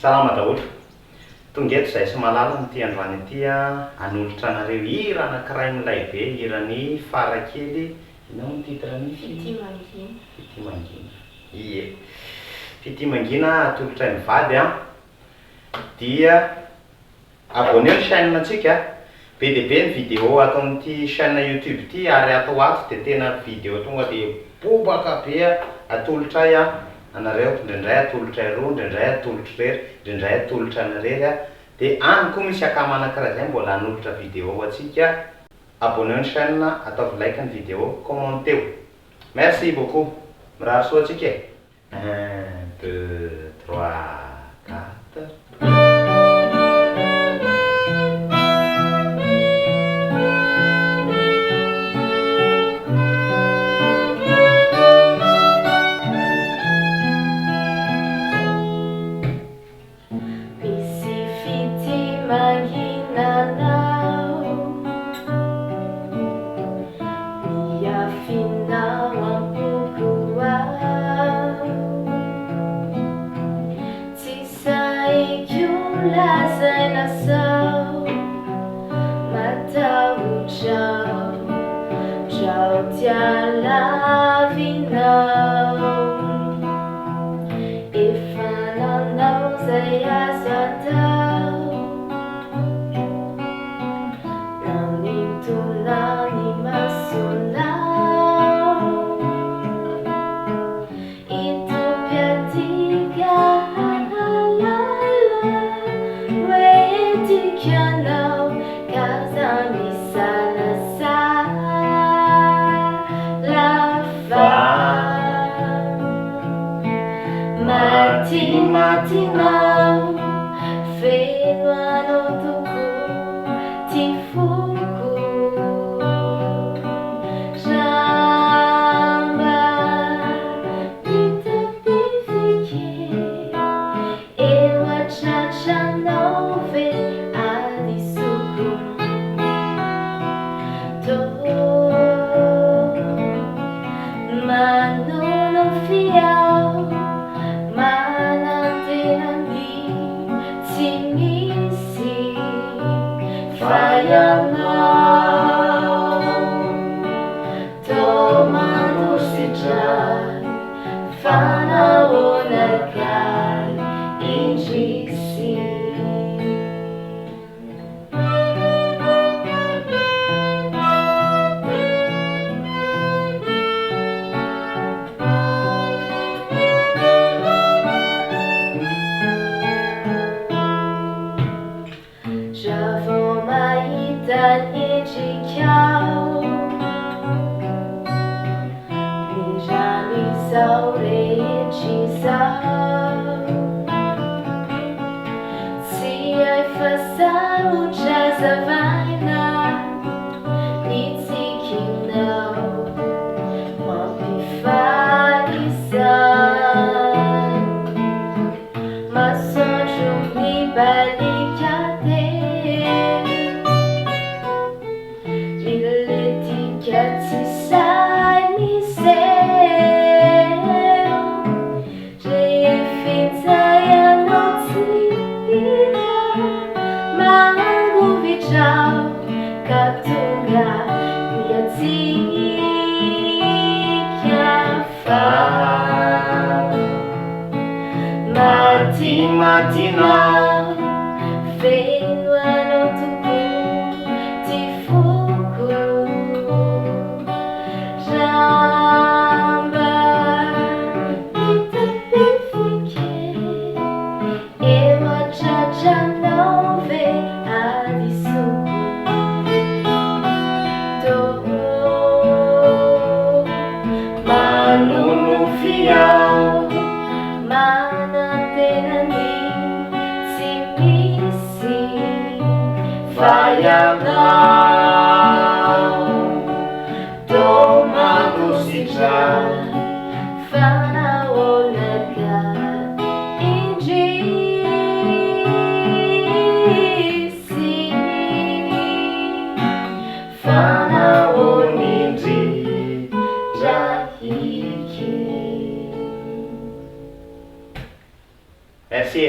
Salama daholo. Tonga eto izay sy malala n'ity androany ity hanolotra anareo hira anankiray milay be, Hiran'i Farakely. Inona ny titrany? FITIA mangina. FITIA mangina. Ie. FITIA mangina atolotray ny vady dia abonné ny chaîne antsika. Be dia be ny vidéo atao amin'ity chaîne YouTube ity ary atao ato dia tena vidéo tonga dia bobaka be atolotray anareo, indraindray atolotray roa, indraindray atolotrery, indraindray atolotra narery dia any koa misy akama anankiray izay mbola hanolotra vidéo atsika. Abonné ny chaîne, ataovy like ny vidéo, commentez. Merci beaucoup. Mirary soa atsika e. 1, 2, 3, 4. Matinao, feno anotoko tifoko Jamba itapifike eu atratranao ve adisoko To manono fiao Matinao, feno anotoko tifoko Jamba itapifike eu atratranao ve adisoko To manono fiao Vayanao, tomando sitra, fanaonaka, indrisi, fanaonindri, rahiki. Merci.